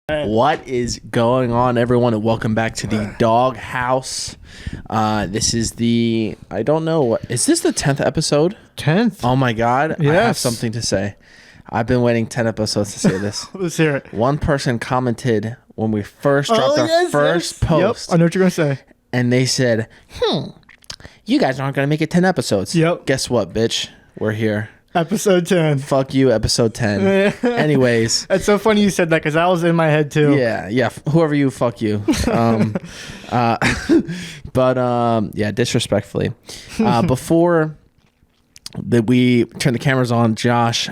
What is going on, everyone, and welcome back to the Dog House. This is the, I don't know, is this the 10th episode? 10th. Oh my God. Yes. I have something to say. I've been waiting 10 episodes to say this. Let's hear it. One person commented when we first dropped our first post. Yep, I know what you're going to say. And they said, you guys aren't going to make it 10 episodes. Yep. Guess what, bitch? We're here. Episode 10. Fuck you, episode 10. Anyways. It's so funny you said that because that was in my head too. Yeah. Whoever you, fuck you. Yeah, disrespectfully. Before we turn the cameras on, Josh,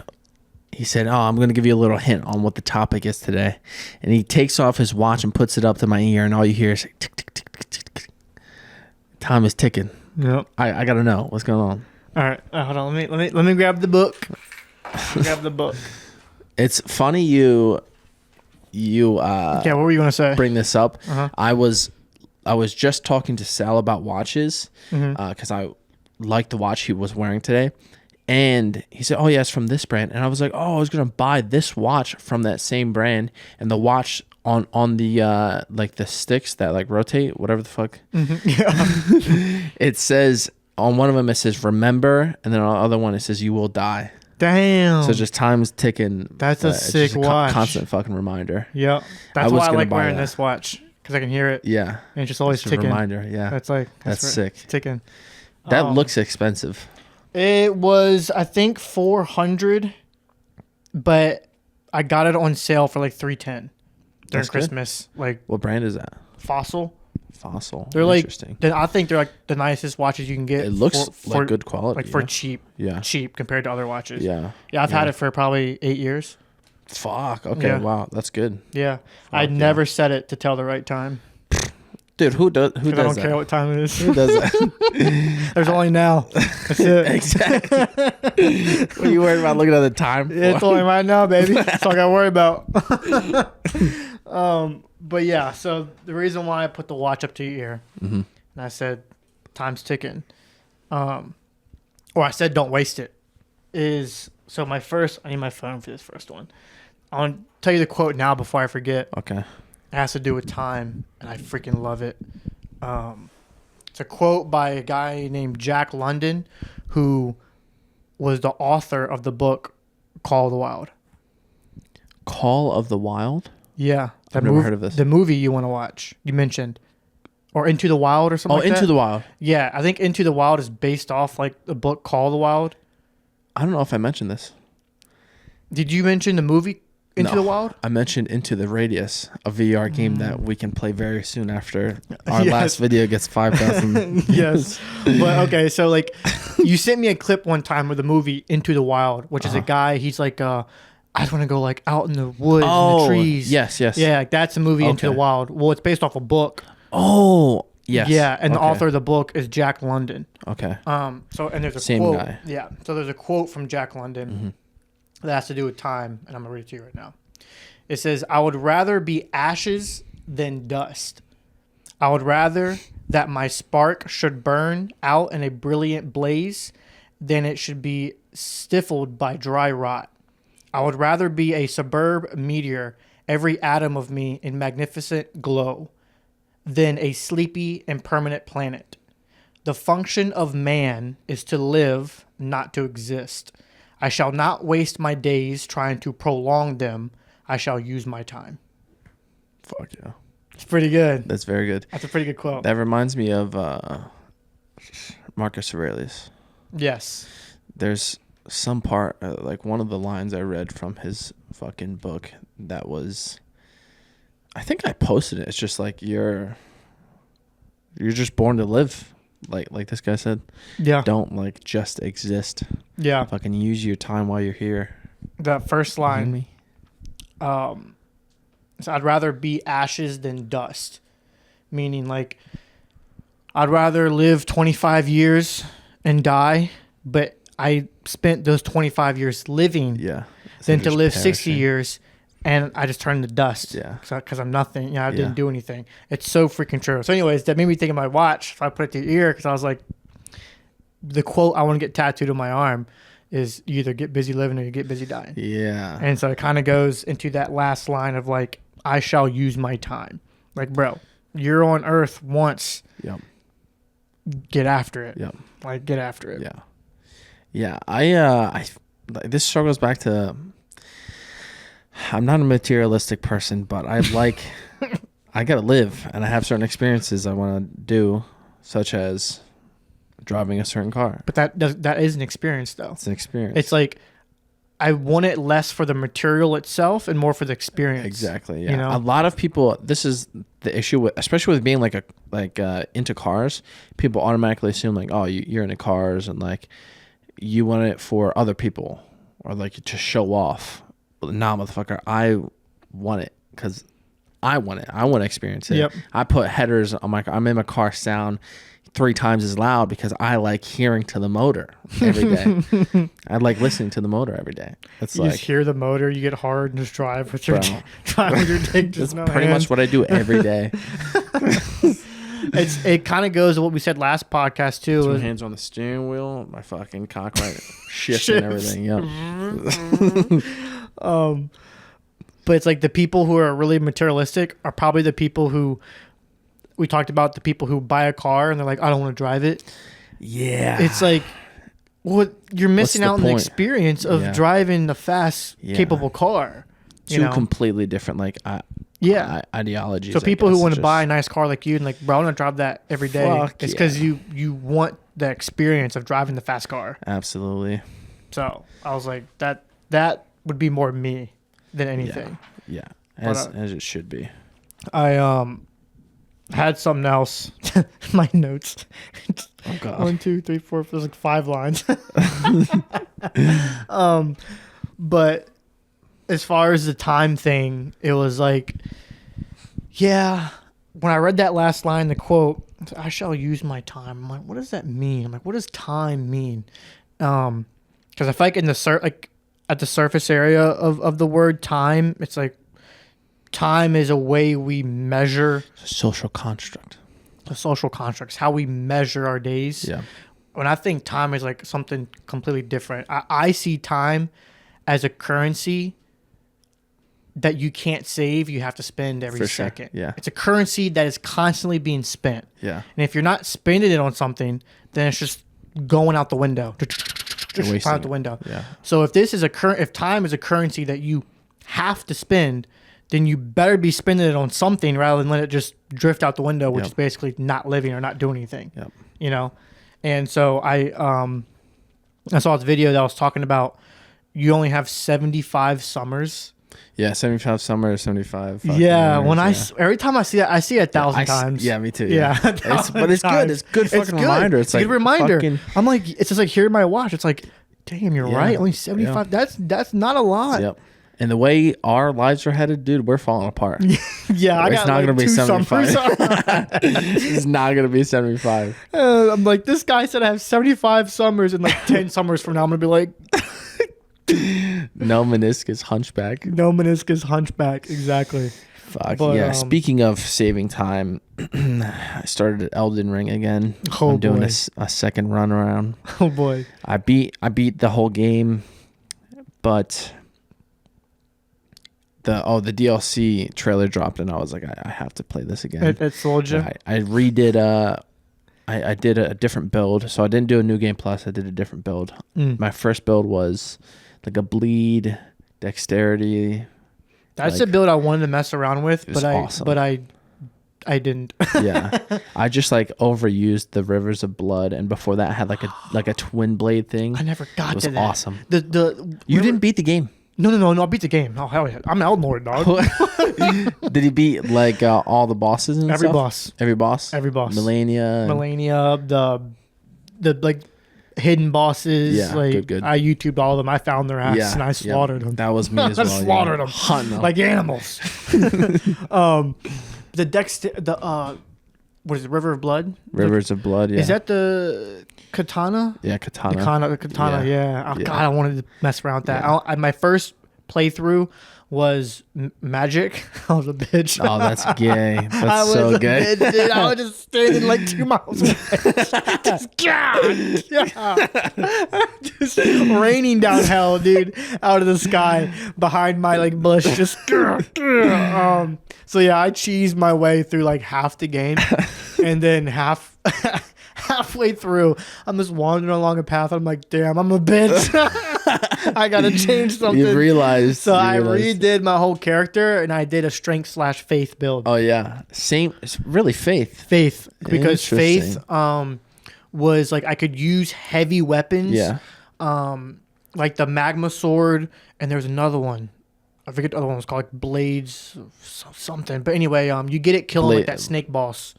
he said, I'm going to give you a little hint on what the topic is today. And he takes off his watch and puts it up to my ear, and all you hear is tick, tick, tick, tick, tick, tick. Time is ticking. Yep. I got to know what's going on. All right, hold on. Let me grab the book. Grab the book. It's funny you yeah, what were you gonna say? Bring this up. Uh-huh. I was just talking to Sal about watches because I like the watch he was wearing today, and he said, "Oh yeah, it's from this brand," and I was like, "Oh, I was gonna buy this watch from that same brand," and the watch on the like the sticks that like rotate, whatever the fuck. Yeah. It says. On one of them, it says, remember, and then on the other one, it says, you will die. Damn. So just time's ticking. That's a sick watch. Constant fucking reminder. Yep. That's why I like wearing this watch, because I can hear it. Yeah. And it's just always ticking. Reminder, yeah. That's sick. Ticking. That looks expensive. It was, I think, $400, but I got it on sale for like $310 during Christmas. Like, what brand is that? Fossil. They're interesting. I think they're like the nicest watches you can get. It looks like good quality. Like for cheap. Yeah. Cheap compared to other watches. Yeah. Yeah, I've had it for probably 8 years. Fuck. Okay. Yeah. Wow. That's good. Yeah. I never set it to tell the right time. Dude, who does that? I don't care what time it is. Who does that? There's only now. That's it. Exactly. What are you worried about looking at the time for? It's only right now, baby. That's all I got to worry about. But yeah, so the reason why I put the watch up to your ear, and I said, time's ticking, or I said, don't waste it, is, so I need my phone for this first one. I want to tell you the quote now before I forget. Okay. It has to do with time, and I freaking love it. It's a quote by a guy named Jack London, who was the author of the book Call of the Wild. Call of the Wild? Yeah. I've never heard of this. The movie you want to watch, you mentioned. Or Into the Wild or something like that. Oh, Into the Wild. Yeah, I think Into the Wild is based off like the book Call of the Wild. I don't know if I mentioned this. Did you mention the movie Into the Wild? I mentioned Into the Radius, a VR game that we can play very soon after our last video gets 5,000. Yes. But okay, so like you sent me a clip one time with the movie Into the Wild, which is a guy, he's like I just want to go like out in the woods and the trees. Yes. Yeah, like that's a movie Into the Wild. Well, it's based off a book. Oh, yes. Yeah, and the author of the book is Jack London. Okay. So and there's a Same quote. Guy. Yeah. So there's a quote from Jack London that has to do with time, and I'm gonna read it to you right now. It says, "I would rather be ashes than dust. I would rather that my spark should burn out in a brilliant blaze than it should be stifled by dry rot. I would rather be a superb meteor, every atom of me in magnificent glow, than a sleepy and permanent planet. The function of man is to live, not to exist. I shall not waste my days trying to prolong them. I shall use my time." Fuck yeah. It's pretty good. That's very good. That's a pretty good quote. That reminds me of Marcus Aurelius. Yes. There's some part, like one of the lines I read from his fucking book that was, I think I posted it. It's just like you're just born to live, like this guy said. Yeah. Don't like just exist. Yeah. Fucking use your time while you're here. That first line. So I'd rather be ashes than dust, meaning like I'd rather live 25 years and die, but I spent those 25 years living than to live 60 years and I just turned to dust. Yeah. Because I'm nothing. You know, I didn't do anything. It's so freaking true. So anyways, that made me think of my watch. So I put it to your ear because I was like, the quote I want to get tattooed on my arm is you either get busy living or you get busy dying. Yeah. And so it kind of goes into that last line of like, I shall use my time. Like, bro, you're on Earth once. Yep. Get after it. Yep. Like, get after it. Yeah. Yeah. I this struggles back to, I'm not a materialistic person, but I gotta live, and I have certain experiences I want to do, such as driving a certain car. But that is an experience, though. It's an experience. It's like, I want it less for the material itself and more for the experience. Exactly. Yeah. You know? A lot of people, this is the issue with, especially with being into cars. People automatically assume like, oh, you're into cars and like you want it for other people or like to show off. Nah, motherfucker, I want it because I want it. I want to experience it. Yep. I put headers on my car. I made my car sound 3 times as loud because I like hearing to the motor every day. I like listening to the motor every day. It's you like, just hear the motor, you get hard and just drive with your dick. That's pretty much what I do every day. It kind of goes to what we said last podcast too. Two hands on the steering wheel, my fucking cock right shifts and everything. Yep. But it's like the people who are really materialistic are probably the people who we talked about, the people who buy a car and they're like, I don't want to drive it. Yeah. It's like, well, you're missing out on the experience of driving a fast, capable car. Two completely different ideologies. So people who want to buy a nice car like you and like, bro, I want to drive that every day. It's because you want the experience of driving the fast car. Absolutely. So I was like, that would be more me than anything. Yeah. As it should be. I had something else. My notes. Oh god. 1, 2, 3, 4. There's like 5 lines. But as far as the time thing, it was like, yeah. When I read that last line, the quote, "I shall use my time." I'm like, what does that mean? I'm like, what does time mean? Because I feel like at the surface area of the word time, it's like, time is a way we measure. It's a social construct. A social construct. It's how we measure our days. Yeah. When I think time is like something completely different, I see time as a currency that you can't save. You have to spend every second. Yeah. It's a currency that is constantly being spent. Yeah. And if you're not spending it on something, then it's just going out the window. Just out the window. Yeah. So if if time is a currency that you have to spend, then you better be spending it on something rather than let it just drift out the window, which is basically not living or not doing anything. Yep. You know? And so I saw this video that was talking about you only have 75 summers. Yeah, 75 summers, 75. Yeah, years, every time I see that, I see it 1,000 times. Yeah, me too. Yeah, but it's good. It's good fucking reminder. It's like a good reminder. Fucking, I'm like, it's just like hearing my watch. It's like, damn, you're right. Only 75. Yeah. That's not a lot. Yep. And the way our lives are headed, dude, we're falling apart. Yeah, it's not going to be 75. It's not going to be 75. I'm like, this guy said I have 75 summers, and like 10 summers from now, I'm going to be like, no meniscus hunchback. No meniscus hunchback. Exactly. Fuck. But, yeah. Speaking of saving time, I started Elden Ring again. Oh, I'm doing a second run around. Oh boy. I beat the whole game, but the DLC trailer dropped, and I was like, I have to play this again. It sold you. I redid I did a different build, so I didn't do a new game plus. I did a different build. My first build was like a bleed dexterity. That's the build I wanted to mess around with, but awesome. I didn't. Yeah, I just like overused the Rivers of Blood, and before that I had like a twin blade thing. I never got to that. It was awesome. You didn't beat the game. No, I beat the game. Oh, hell yeah. I'm Elden Lord, dog. Did he beat like all the bosses and Every stuff? boss. Every boss? Every boss. Melania, the like hidden bosses. Yeah, like, good. I YouTubed all of them. I found their ass and I slaughtered them. That was me as well. I slaughtered them. Hunting them. Like animals. What is it, River of Blood? Rivers of Blood, yeah. Is that the katana? Yeah, katana. The katana, yeah. Oh, God, I wanted to mess around with that. Yeah. My first playthrough was magic. I was a bitch. Oh, that's gay. That's I was so a gay. bitch, dude. I was just standing like 2 miles away. Just raining down hell, dude, out of the sky behind my like bush. Just so yeah, I cheesed my way through like half the game, and then halfway through, I'm just wandering along a path. I'm like, damn, I'm a bitch. I gotta change something. You realized. So I redid my whole character, and I did a strength/faith build. Oh yeah, same. It's really faith. Faith, because faith was like I could use heavy weapons. Yeah. Like the magma sword, and there's another one. I forget the other one was called, like blades, something. But anyway, you get it killing like that snake boss.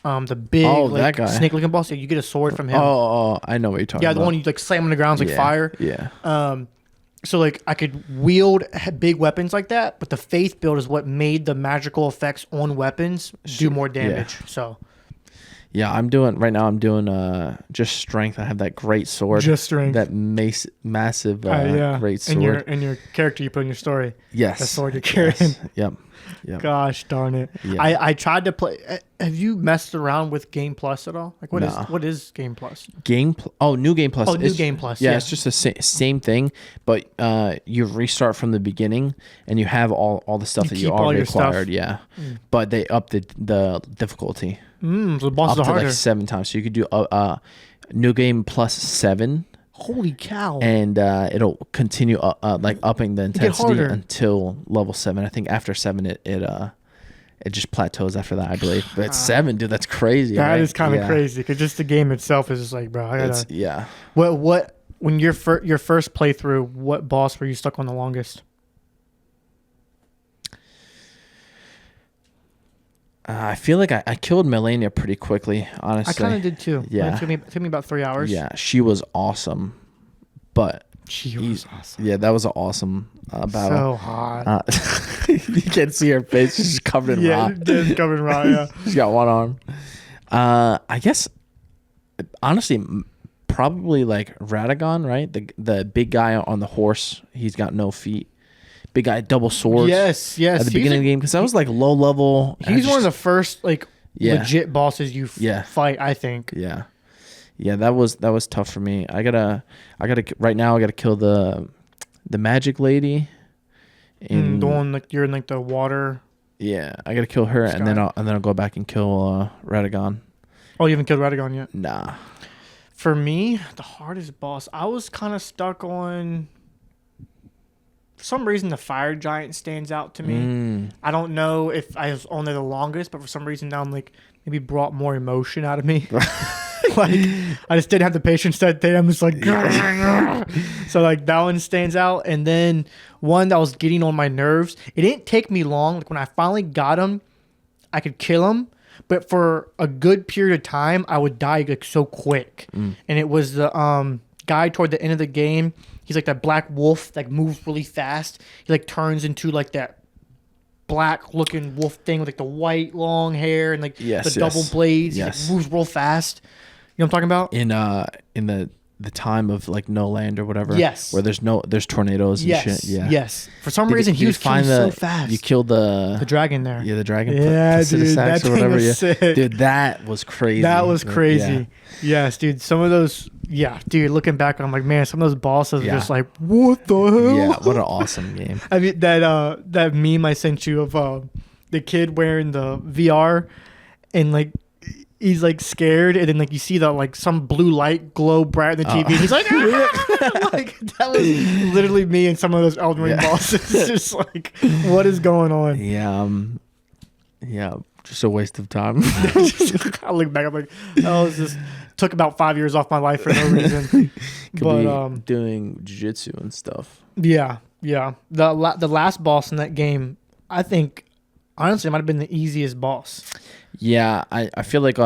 The big like, snake looking boss. You get a sword from him. Oh, I know what you're talking about. Yeah, the one you like slam on the ground, like fire. Yeah. So like I could wield big weapons like that, but the faith build is what made the magical effects on weapons do more damage. Yeah. So yeah, I'm doing just strength. I have that great sword. Just strength. That massive great sword. And your character you put in your story. Yes. The sword you're carrying. Yes. Yep. Gosh darn it. Yeah. I tried to play. Have you messed around with Game Plus at all? Like what is Game Plus? New Game Plus. Oh, New Game Plus. Yeah, it's just the same thing, but you restart from the beginning and you have all the stuff that you already acquired. Yeah. But they upped the difficulty. So the bosses are harder. Like 7 times. So you could do New Game Plus 7. Holy cow. And it'll continue like upping the intensity until level 7. I think after 7 it just plateaus after that, I believe. But it's 7, dude. That's crazy. That is kind of crazy, because just the game itself is just like, bro, I gotta. What when your first playthrough, what boss were you stuck on the longest? I feel like I killed Melania pretty quickly, honestly. I kind of did too. Yeah. It took me about 3 hours. Yeah, she was awesome. But she was awesome. Yeah, that was an awesome battle. So hot. You can't see her face. She's covered in rock. Yeah, covered in rock, yeah. She's got one arm. I guess, honestly, probably like Radagon, right? The big guy on the horse. He's got no feet. Big guy, double swords. Yes. At the beginning of the game, because that was like low level. He's one of the first like legit bosses you fight, I think. Yeah, that was tough for me. I gotta right now. I gotta kill the magic lady. The one like you're in like the water. Yeah, I gotta kill her, and then I'll go back and kill Radagon. Oh, you haven't killed Radagon yet? Nah. For me, the hardest boss, I was kind of stuck on. For some reason, the fire giant stands out to me. I don't know if I was on there the longest, but for some reason now I'm like maybe brought more emotion out of me. Like I just didn't have the patience that day. I'm just like, so like that one stands out. And then one that was getting on my nerves. It didn't take me long. Like when I finally got him, I could kill him. But for a good period of time, I would die like so quick. And it was the guy toward the end of the game. He's like that black wolf that moves really fast. He like turns into like that black looking wolf thing with like the white long hair and like the double blades. Yes. He like, moves real fast. You know what I'm talking about? In the time of like no land or whatever. Yes. Where there's tornadoes and shit. Yeah. Yes. For some reason he was killing so fast. You killed the dragon there. Yeah, the dragon. Yeah, dude. That thing was sick. Dude, that was crazy. That was crazy. Yeah. Yes, dude. Some of those. Yeah, dude. Looking back, I'm like, man, some of those bosses are just like, what the hell? Yeah, what an awesome game. I mean that meme I sent you of the kid wearing the VR and like. He's like scared, and then like you see the like some blue light glow bright in the TV. And he's like, ah! Like that was literally me and some of those Elden Ring bosses. It's just like, what is going on? Yeah, just a waste of time. I look back, I'm like, oh, this just took about 5 years off my life for no reason. But doing jiu-jitsu and stuff. Yeah. The last boss in that game, I think, honestly, it might have been the easiest boss. Yeah, I feel like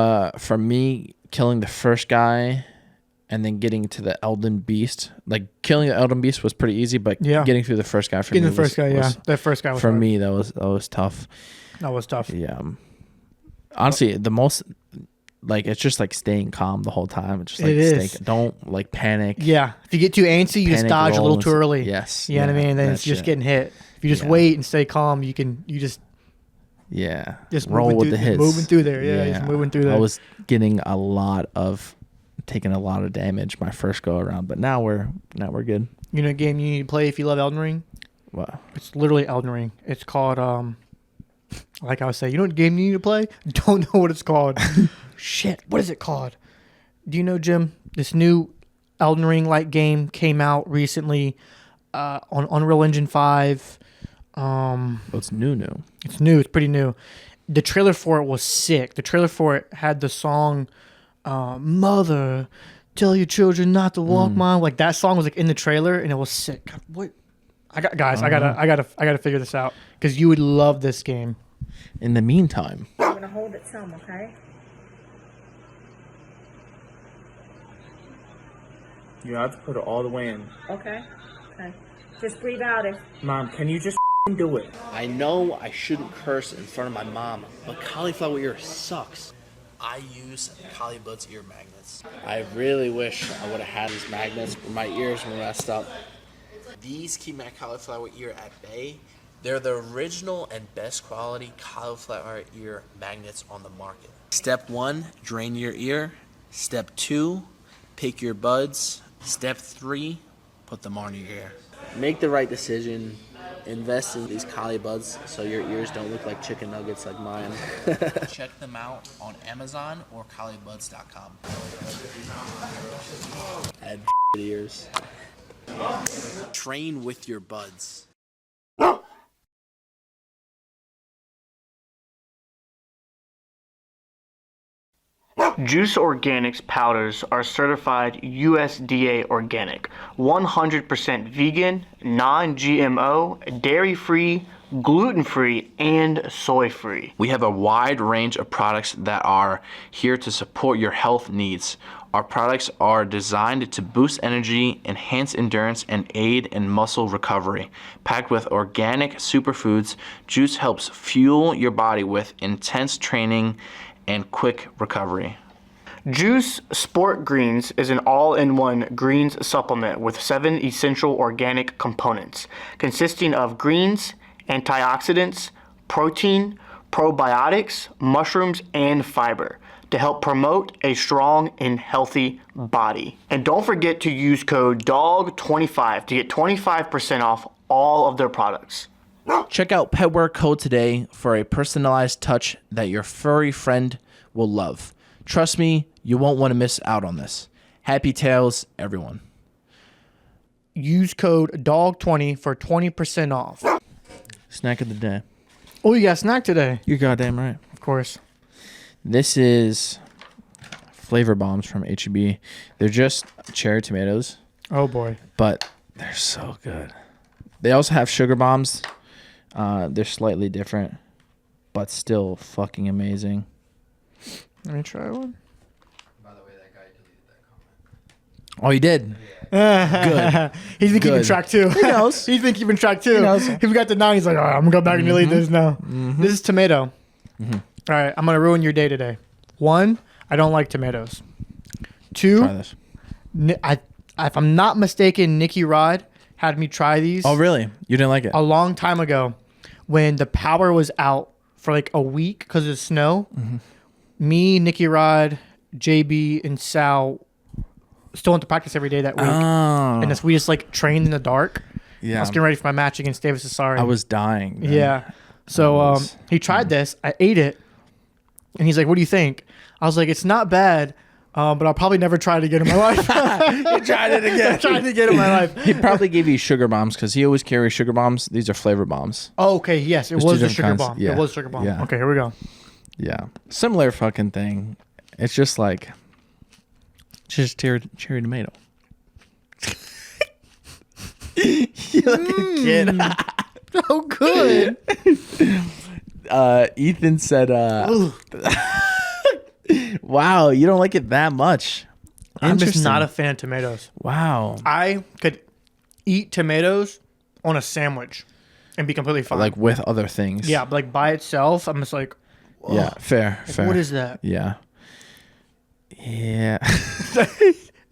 for me, killing the first guy and then getting to the Elden Beast, like killing the Elden Beast was pretty easy, but getting through the first guy for me that first guy was for hard. me that was tough. That was tough. Yeah, honestly, the most like it's just like staying calm the whole time. It's just like It is. don't like panic. Yeah. If you get too antsy, you just Panic dodge a little too rolls. early. Yes. You know what I mean? Then it's that just shit. getting hit. If you just Yeah. wait and stay calm, you just roll with the hits. moving through there. Yeah, just moving through there. I was taking a lot of damage my first go around, but now we're good. You know, a game you need to play if you love Elden Ring. Wow. It's literally Elden Ring. It's called like I was saying, you know what game you need to play? Don't know what it's called. Shit, what is it called? Do you know, Jim? This new Elden Ring like game came out recently on Unreal Engine 5. It's new. It's new. It's pretty new. The trailer for it was sick. The trailer for it had the song "Mother, Tell Your Children Not to Walk Mine." Like that song was like in the trailer, and it was sick. God, what? I gotta figure this out because you would love this game. In the meantime, I'm gonna hold it some, okay? You have to put it all the way in. Okay. Okay. Just breathe out if. Mom, can you just do it? I know I shouldn't curse in front of my mom, but cauliflower ear sucks. I use Caulibuds ear magnets. I really wish I would have had these magnets, but my ears were messed up. These keep my cauliflower ear at bay. They're the original and best quality cauliflower ear magnets on the market. Step 1, drain your ear. Step 2, pick your buds. Step 3, put them on your ear. Make the right decision. Invest in these Caulibuds so your ears don't look like chicken nuggets like mine. Check them out on Amazon or Caulibuds.com. Add ears. Train with your buds. Juce Organic's powders are certified USDA organic, 100% vegan, non-GMO, dairy-free, gluten-free, and soy-free. We have a wide range of products that are here to support your health needs. Our products are designed to boost energy, enhance endurance, and aid in muscle recovery. Packed with organic superfoods, Juice helps fuel your body with intense training and quick recovery. Juice Sport Greens is an all-in-one greens supplement with 7 essential organic components, consisting of greens, antioxidants, protein, probiotics, mushrooms, and fiber to help promote a strong and healthy body. And don't forget to use code DAWG25 to get 25% off all of their products. Check out Petwear code today for a personalized touch that your furry friend will love. Trust me, you won't want to miss out on this. Happy tails, everyone. Use code DAWG20 for 20% off. Snack of the day. Oh, you got a snack today. You're goddamn right. Of course. This is flavor bombs from H-E-B. They're just cherry tomatoes, Oh, boy. but they're so good. They also have sugar bombs. They're slightly different, but still fucking amazing. Let me try one. Oh, you did? Good. He's been keeping Good. track, too. He knows. He's been keeping track, too. He knows. He got to 9. He's like, all right, I'm going to go back and delete this now. This is tomato. All right, I'm going to ruin your day today. 1, I don't like tomatoes. 2, Try this. if I'm not mistaken, Nicky Rod had me try these Oh, really? You didn't like it? a long time ago when the power was out for like a week because of snow. Me, Nicky Rod, JB, and Sal still went to practice every day that week. Oh. And we just like trained in the dark. I Yeah. was getting ready for my match against Davis Asari. I was dying. man. Yeah. So he tried this. I ate it. And he's like, what do you think? I was like, it's not bad, but I'll probably never try it again in my life. You tried it again. Tried it again in my life. He probably gave you sugar bombs because he always carries sugar bombs. These are flavor bombs. Oh, okay. Yes, it There's was two a different sugar kinds. bomb. Yeah. It was a sugar bomb. Yeah. Okay, here we go. Yeah. Similar fucking thing. It's just like, it's just cherry tomato. You like a kid. Oh, good. Ethan said, wow, you don't like it that much. I'm just Interesting. not a fan of tomatoes. Wow. I could eat tomatoes on a sandwich and be completely fine. Like with other things. yeah, but like by itself, I'm just like, Yeah. Fair. what is that? Yeah. Yeah.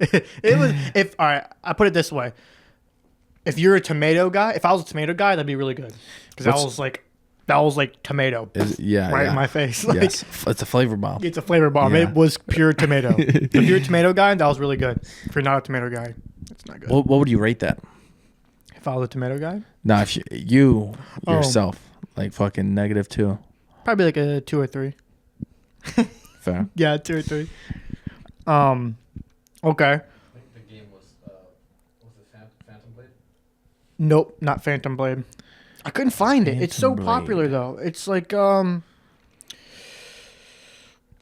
It was all right. I put it this way: if you're a tomato guy, if I was a tomato guy, that'd be really good because that was like tomato, right in my face. Like, yes, it's a flavor bomb. it's a flavor bomb. Yeah. It was pure tomato. If you're a tomato guy, that was really good. If you're not a tomato guy, it's not good. What would you rate that? If I was a tomato guy, No, if you yourself, like fucking -2. probably like a 2 or 3. Fair. Yeah, 2 or 3. Okay. The game was it Phantom Blade? Nope, not Phantom Blade. I couldn't find it. It's so Phantom popular Blade. though. It's like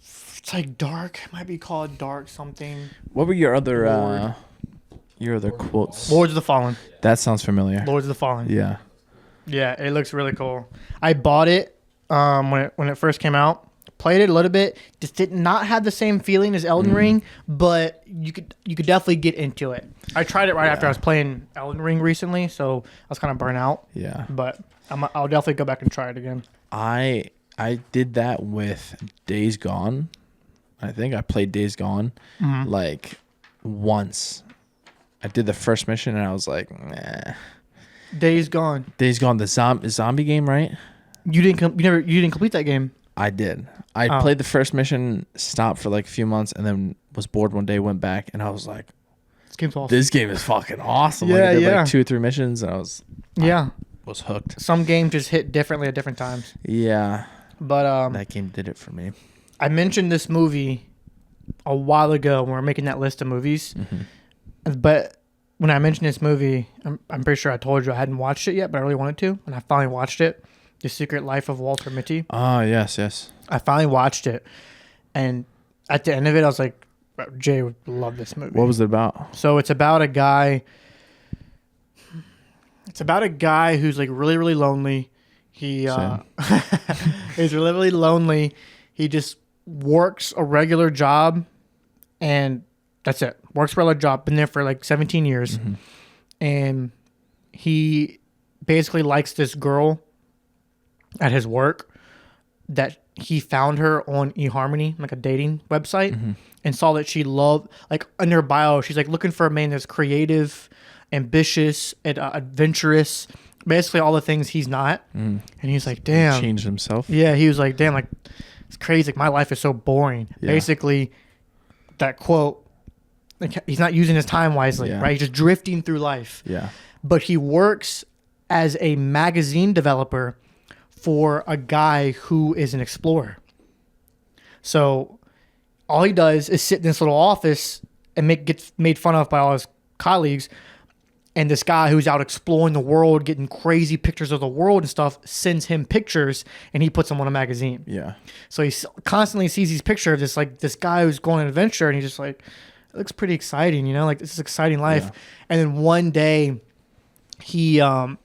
it's like Dark. It might be called Dark something. What were your other quotes? Lords of the Fallen. That sounds familiar. Lords of the Fallen. Yeah. Yeah, it looks really cool. I bought it when it first came out. Played it a little bit. Just did not have the same feeling as Elden Ring, but you could definitely get into it. I tried it right after I was playing Elden Ring recently, so I was kind of burnt out. Yeah. But I'll definitely go back and try it again. I did that with Days Gone. I think I played Days Gone like once. I did the first mission and I was like, nah. Days Gone. Days Gone, the zombie game, right? You didn't complete that game. I did. I played the first mission, stopped for like a few months, and then was bored one day, went back, and I was like, This game's awesome. this game is fucking awesome. Yeah, like, I did yeah. like 2 or 3 missions, and I was hooked. Some games just hit differently at different times. Yeah. But That game did it for me. I mentioned this movie a while ago when we were making that list of movies. But when I mentioned this movie, I'm pretty sure I told you I hadn't watched it yet, but I really wanted to, and I finally watched it. The Secret Life of Walter Mitty. Oh, yes. I finally watched it, and at the end of it, I was like, Jay would love this movie. What was it about? So it's about a guy. It's about a guy who's like really, really lonely. He's really, really lonely. He just works a regular job, and that's it. Works a regular job. Been there for like 17 years, and he basically likes this girl at his work that he found her on eHarmony, like a dating website, and saw that she loved, like in her bio, she's like looking for a man that's creative, ambitious, and adventurous, basically all the things he's not. And he's like, damn. He changed himself. Yeah, he was like, damn, like it's crazy. Like my life is so boring. Yeah. Basically, that quote, like he's not using his time wisely, right? He's just drifting through life. Yeah. But he works as a magazine developer for a guy who is an explorer. So all he does is sit in this little office and gets made fun of by all his colleagues. And this guy who's out exploring the world, getting crazy pictures of the world and stuff, sends him pictures and he puts them on a magazine. Yeah. So he constantly sees these pictures of this guy who's going on an adventure, and he's just like, it looks pretty exciting, you know, like this is exciting life. Yeah. And then one day the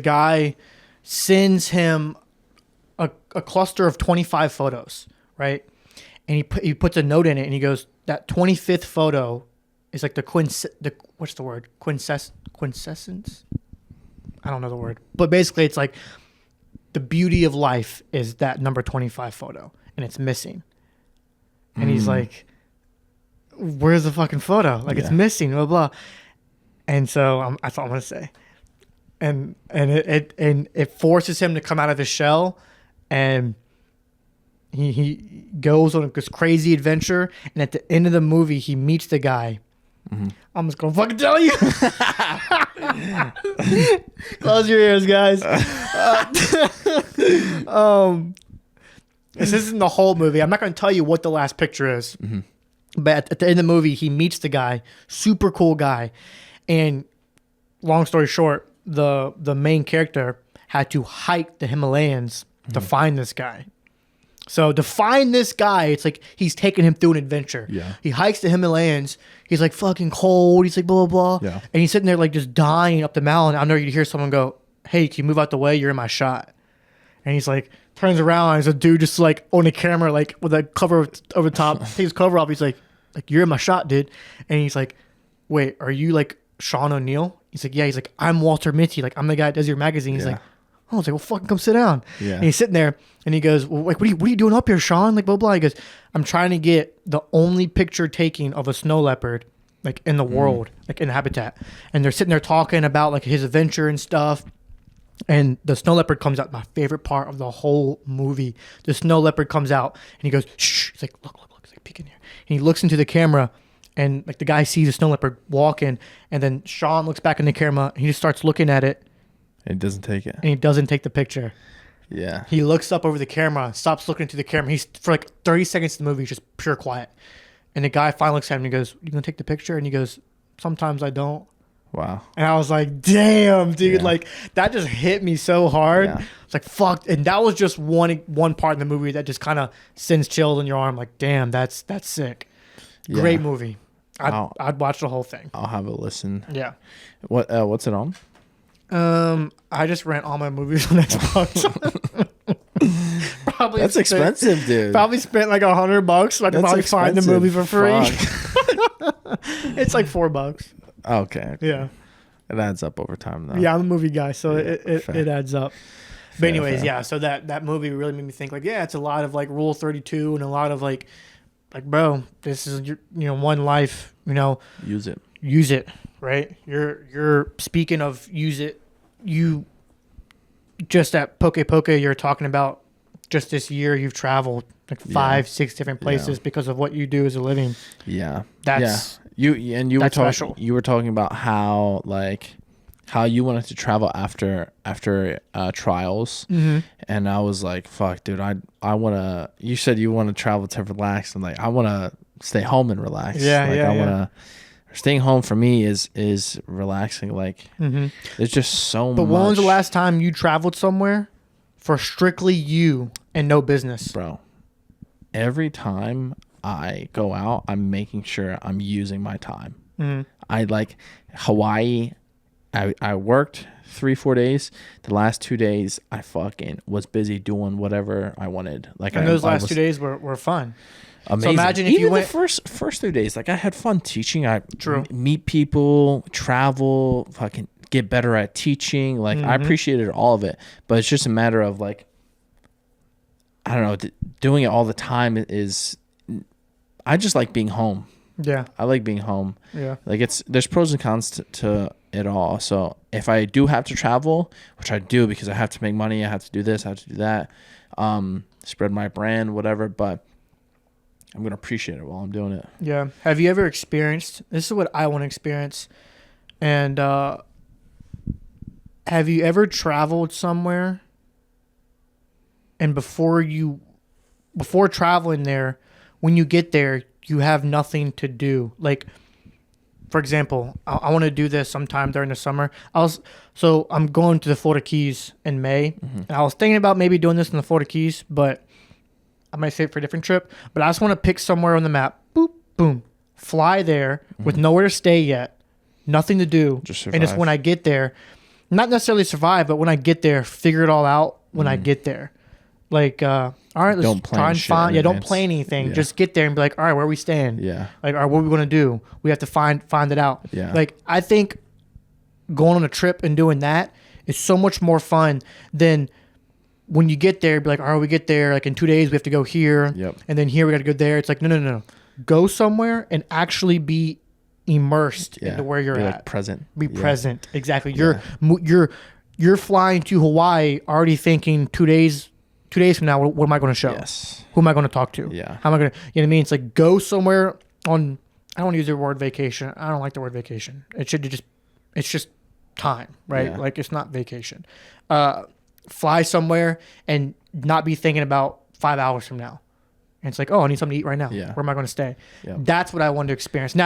guy sends him a cluster of 25 photos, right? And he puts a note in it, and he goes, that 25th photo is like what's the word? Quintessence? I don't know the word. But basically it's like the beauty of life is that number 25 photo, and it's missing. And he's like, where's the fucking photo? Like it's missing, blah, blah. And so that's all I'm going to say. And it forces him to come out of his shell, and he goes on this crazy adventure, and at the end of the movie he meets the guy. I'm just gonna fucking tell you. Close your ears, guys. This isn't the whole movie. I'm not gonna tell you what the last picture is. But at the end of the movie he meets the guy, super cool guy, and long story short, the main character had to hike the Himalayas to find this guy. So to find this guy, it's like he's taking him through an adventure. Yeah. He hikes the Himalayas. He's like fucking cold. He's like blah, blah, blah. Yeah. And he's sitting there like just dying up the mountain. I know you'd hear someone go, hey, can you move out the way? You're in my shot. And he's like, turns around, and there's a dude just like on a camera, like with a cover over the top, takes his cover off. He's like, you're in my shot, dude. And he's like, wait, are you like Sean O'Neill? He's like, yeah. He's like, I'm Walter Mitty. Like, I'm the guy that does your magazine. He's like, I was like, well, fucking come sit down. Yeah. And he's sitting there and he goes, well, like, what are you doing up here, Sean? Like, blah, blah. He goes, I'm trying to get the only picture taking of a snow leopard, like in the world, like in habitat. And they're sitting there talking about like his adventure and stuff. And the snow leopard comes out. My favorite part of the whole movie. The snow leopard comes out and he goes, shh. He's like, look. He's like, peek in here. And he looks into the camera and like the guy sees the snow leopard walking. And then Sean looks back in the camera and he just starts looking at it. It doesn't take it. And he doesn't take the picture. Yeah. He looks up over the camera, stops looking into the camera. He's for like 30 seconds of the movie, he's just pure quiet. And the guy finally looks at him and he goes, you gonna take the picture? And he goes, sometimes I don't. Wow. And I was like, damn, dude. Yeah. Like that just hit me so hard. Yeah. It's like, fuck. And that was just one part in the movie that just kind of sends chills in your arm. Like, damn, that's sick. Yeah. Great movie. I'd watch the whole thing. I'll have a listen. Yeah. What's it on? I just rent all my movies on Xbox. Probably That's expensive, dude. Probably spent like $100 so I could That's probably find the movie for free. Fuck. It's like $4. Okay. Yeah. It adds up over time, though. Yeah, I'm a movie guy, so it fair. it adds up. But Fair, anyways, fair. yeah. So that movie really made me think like, yeah, it's a lot of like Rule 32 and a lot of like, bro, this is your one life. Use it. Use it, right? You're speaking of use it. You just at Poke, you're talking about just this year you've traveled like 5-6 different places because of what you do as a living. Yeah. That's you were that's talking. special. You were talking about how you wanted to travel after trials, and I was like, "Fuck, dude, I want to." You said you want to travel to relax, and like I want to stay home and relax. Yeah, like, yeah, I want to. Staying home for me is relaxing. Like there's just so much. But when was the last time you traveled somewhere for strictly you and no business? Bro, every time I go out, I'm making sure I'm using my time. I like Hawaii. I worked 3-4 days. The last 2 days, I fucking was busy doing whatever I wanted. Like, And those last 2 days were fun. Amazing. So imagine if even you went the first 3 days, like I had fun teaching. I True. Meet people, travel, fucking get better at teaching. Like I appreciated all of it, but it's just a matter of like, I don't know, doing it all the time is. I just like being home. Yeah. I like being home. Yeah. Like there's pros and cons to it all. So if I do have to travel, which I do because I have to make money, I have to do this, I have to do that, spread my brand, whatever. But I'm going to appreciate it while I'm doing it. Yeah. Have you ever experienced, this is what I want to experience. And have you ever traveled somewhere and before traveling there, when you get there, you have nothing to do? Like, for example, I want to do this sometime during the summer. So I'm going to the Florida Keys in May. And I was thinking about maybe doing this in the Florida Keys, but I might save it for a different trip. But I just want to pick somewhere on the map. Boop, boom. Fly there with nowhere to stay yet. Nothing to do. Just and just survive. when I get there, not necessarily survive, but when I get there, figure it all out when I get there. Like, all right, let's Don't plan try and shit find. in Yeah, don't advance. plan anything. Yeah. Just get there and be like, all right, where are we staying? Yeah. Like, all right, what are we going to do? We have to find it out. Yeah. Like, I think going on a trip and doing that is so much more fun than when you get there, be like, all right, we get there, like in 2 days we have to go here. Yep. And then here we got to go there. It's like, no. Go somewhere and actually be immersed into where you're Be at. like present. Be Yeah. present. Exactly. You're flying to Hawaii already thinking 2 days from now, what am I going to show? Yes. Who am I going to talk to? Yeah. How am I going to, you know what I mean? It's like go somewhere on, I don't want to use the word vacation. I don't like the word vacation. It's just time, right? Yeah. Like it's not vacation. Fly somewhere and not be thinking about 5 hours from now. And it's like, oh, I need something to eat right now. Yeah. Where am I going to stay? Yep. That's what I wanted to experience. And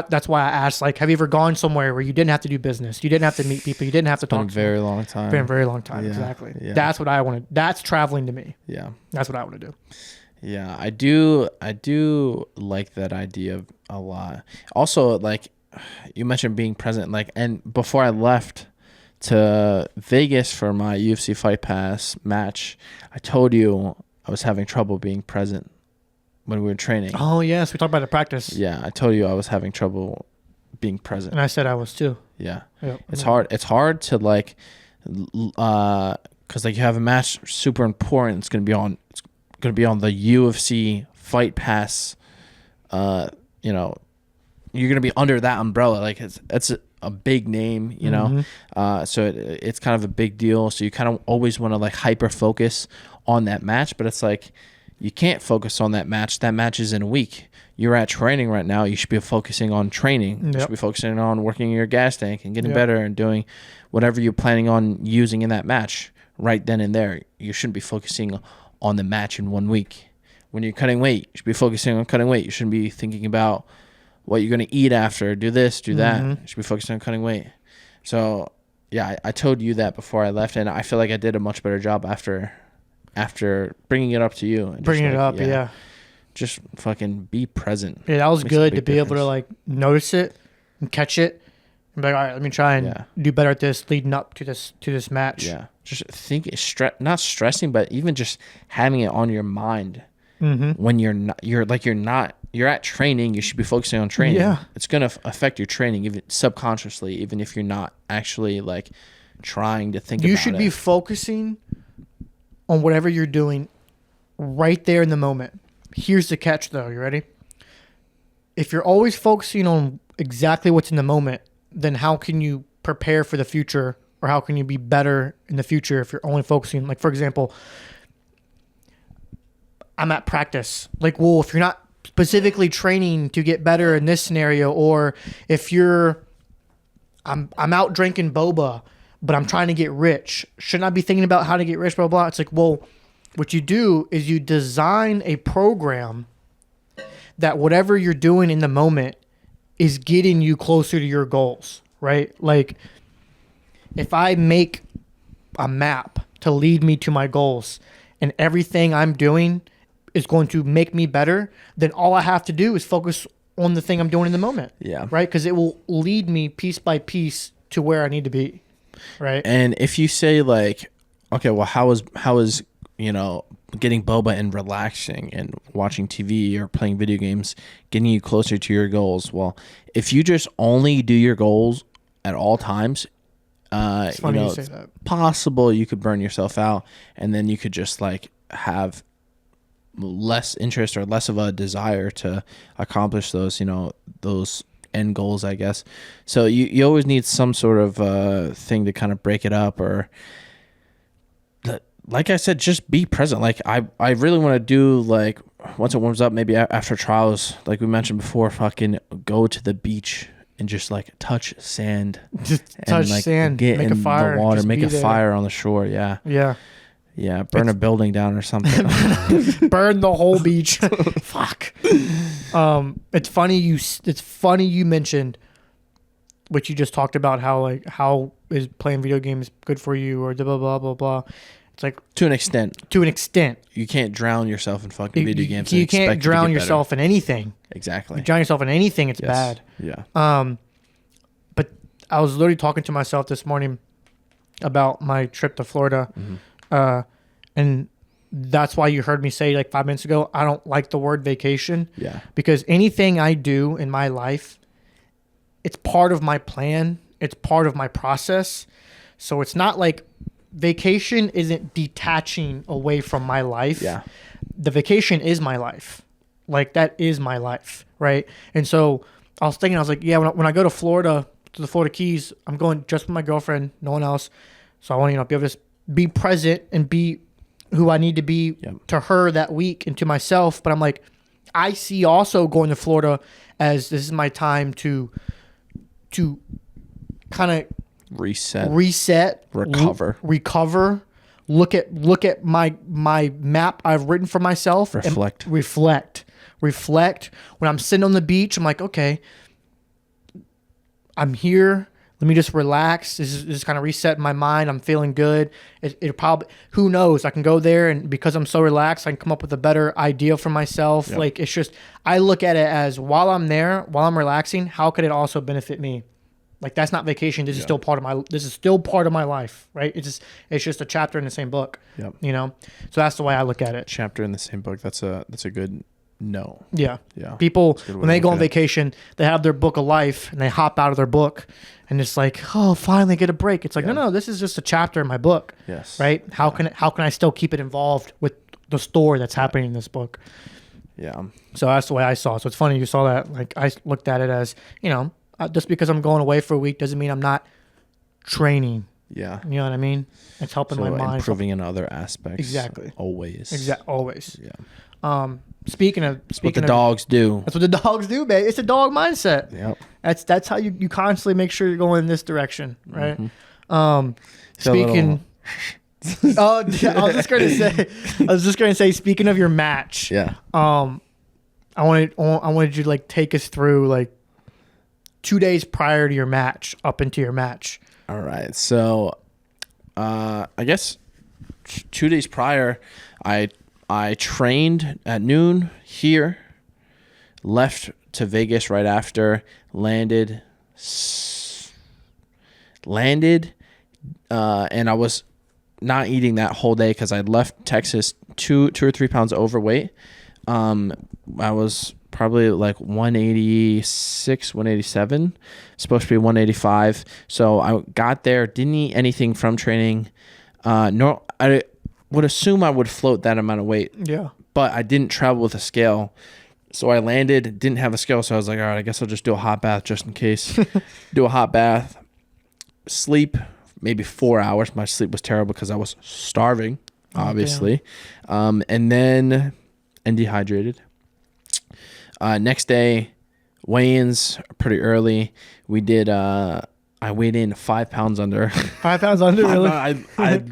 that's why I asked, like, have you ever gone somewhere where you didn't have to do business? You didn't have to meet people. You didn't have to Been talk a to very long time. It's been a very long time. Yeah. Exactly. Yeah. That's what I wanted. That's traveling to me. Yeah. That's what I want to do. Yeah, I do like that idea a lot. Also, like you mentioned being present, like, and before I left to Vegas for my UFC Fight Pass match, I told you I was having trouble being present when we were training. Oh, yes. We talked about the practice. Yeah, I told you I was having trouble being present. And I said I was too. Yeah. Yep. It's hard to like because like you have a match super important. It's gonna be on the UFC Fight Pass. You know, you're gonna be under that umbrella. Like it's a big name, you know. So it's kind of a big deal. So you kind of always want to like hyper focus on that match, but it's like you can't focus on that match. That match is in a week. You're at training right now. You should be focusing on training. Yep. You should be focusing on working your gas tank and getting better and doing whatever you're planning on using in that match right then and there. You shouldn't be focusing on the match in 1 week. When you're cutting weight, you should be focusing on cutting weight. You shouldn't be thinking about what you're going to eat after, do this, do that. You should be focusing on cutting weight. So, yeah, I told you that before I left, and I feel like I did a much better job after bringing it up to you. And Bringing it up, yeah. Just fucking be present. Yeah, that was Makes a good big to be able to like notice it and catch it and be like, all right, let me try and do better at this leading up to this match. Yeah, just think, not stressing, but even just having it on your mind when you're at training. You should be focusing on training. Yeah, it's gonna affect your training even subconsciously, even if you're not actually like trying to think. You about should it. be focusing on whatever you're doing right there in the moment. Here's the catch, though. You ready? If you're always focusing on exactly what's in the moment, then how can you prepare for the future, or how can you be better in the future if you're only focusing? Like, for example, I'm at practice. Like, well, if you're not specifically training to get better in this scenario, or if I'm out drinking boba, but I'm trying to get rich, shouldn't I be thinking about how to get rich, blah, blah, blah? It's like, well, what you do is you design a program that whatever you're doing in the moment is getting you closer to your goals, right? Like, if I make a map to lead me to my goals and everything I'm doing is going to make me better, then all I have to do is focus on the thing I'm doing in the moment. Yeah. Right? Because it will lead me piece by piece to where I need to be. Right. And if you say like, okay, well, how is you know, getting boba and relaxing and watching TV or playing video games getting you closer to your goals? Well, if you just only do your goals at all times, it's funny you say it's that. possible you could burn yourself out, and then you could just like have less interest or less of a desire to accomplish those, you know, those end goals, I guess. So you always need some sort of thing to kind of break it up, or like I said, just be present. Like I really want to do, like, once it warms up, maybe after trials, like we mentioned before, fucking go to the beach and just like touch sand, just touch like, sand, get make in a fire, the water, just make be a there. fire on the shore. Yeah, burn a building down or something. Burn the whole beach. Fuck. It's funny you mentioned what you just talked about, how is playing video games good for you, or blah blah blah blah. It's like to an extent. You can't drown yourself in fucking video games. You can't drown yourself in anything. Exactly. You drown yourself in anything, it's bad. Yeah. But I was literally talking to myself this morning about my trip to Florida. And that's why you heard me say like 5 minutes ago, I don't like the word vacation. Yeah. Because anything I do in my life, it's part of my plan. It's part of my process. So it's not like vacation isn't detaching away from my life. Yeah. The vacation is my life. Like, that is my life. Right. And so I was thinking, I was like, yeah, when I go to Florida, to the Florida Keys, I'm going just with my girlfriend, no one else. So I want to, be able to be present and be who I need to be to her that week and to myself. But I'm like, I see also going to Florida as this is my time to kind of reset, recover, look at my map I've written for myself, reflect. When I'm sitting on the beach, I'm like, okay, I'm here. Let me just relax. This is kind of reset my mind. I'm feeling good. It probably, who knows? I can go there, and because I'm so relaxed, I can come up with a better idea for myself. Yep. Like, it's just, I look at it as, while I'm there, while I'm relaxing, how could it also benefit me? Like, that's not vacation. This is still part of my life, right? It's just a chapter in the same book. Yep. You know? So that's the way I look at it. Chapter in the same book. That's a good No. Yeah. Yeah. People, Good way when to they go look on at it. vacation, they have their book of life and they hop out of their book and it's like, oh, finally get a break. It's like, Yeah. no, this is just a chapter in my book. Yes. Right? How can I still keep it involved with the story that's happening in this book? Yeah. So that's the way I saw it. So it's funny you saw that. Like I looked at it as, just because I'm going away for a week doesn't mean I'm not training. Yeah. You know what I mean? It's helping So my mind. improving in other aspects. Exactly. Always. Always. Yeah. Speaking of What the dogs do. that's what the dogs do, babe. It's a dog mindset. Yep. That's how you constantly make sure you're going in this direction, right? So Speaking. Oh, yeah, I was just going to say. Speaking of your match, Yeah. I wanted you to like take us through like 2 days prior to your match, up into your match. All right. So, I guess 2 days prior, I trained at noon here, left to Vegas right after, landed, and I was not eating that whole day because I left Texas 2 or 3 pounds overweight. I was probably like 186, 187, supposed to be 185. So I got there, didn't eat anything from training. I would assume I would float that amount of weight. Yeah. But I didn't travel with a scale. So I landed, didn't have a scale. So I was like, all right, I guess I'll just do a hot bath just in case. Do a hot bath, sleep maybe 4 hours. My sleep was terrible because I was starving, obviously. And dehydrated. Next day, weigh-ins pretty early. We did, I weighed in 5 pounds under. 5 pounds under, really? I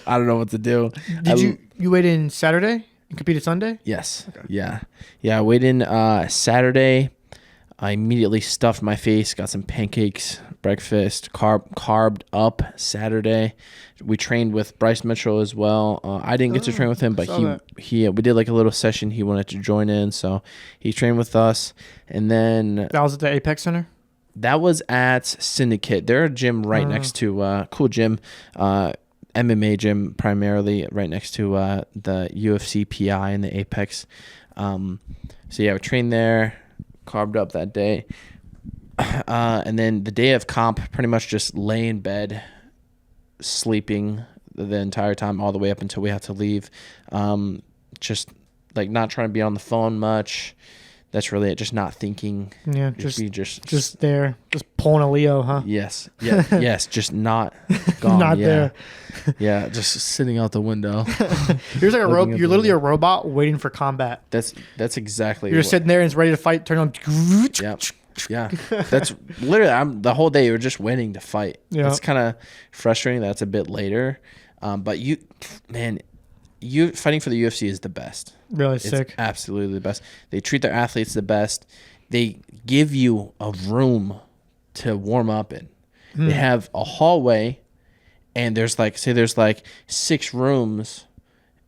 don't know what to do. Did you weighed in Saturday and competed Sunday? Yes. Okay. Yeah. I weighed in Saturday. I immediately stuffed my face, got some pancakes, breakfast, carbed up Saturday. We trained with Bryce Mitchell as well. I didn't get to train with him, but we did like a little session. He wanted to join in, so he trained with us. And then that was at the Apex Center. That was at Syndicate. They're a gym right next to cool gym, MMA gym primarily, right next to the UFC PI and the Apex. So yeah, we trained there, carved up that day, and then the day of comp, pretty much just lay in bed, sleeping the entire time, all the way up until we had to leave. Just like not trying to be on the phone much. That's really it. Just not thinking. Yeah, just there, just pulling a Leo, huh? Yes. Yeah. Yes. Just not gone. Not there. Yeah. Just sitting out the window. You're like you're literally a robot waiting for combat. That's exactly. You're sitting there and it's ready to fight. Turn on. Yep. Yeah. That's literally. The whole day you're just waiting to fight. Yeah. It's kind of frustrating. That's a bit later, but you fighting for the UFC is the best. Really It's sick. absolutely the best. They treat their athletes the best. They give you a room to warm up in. They have a hallway, and there's like 6 rooms,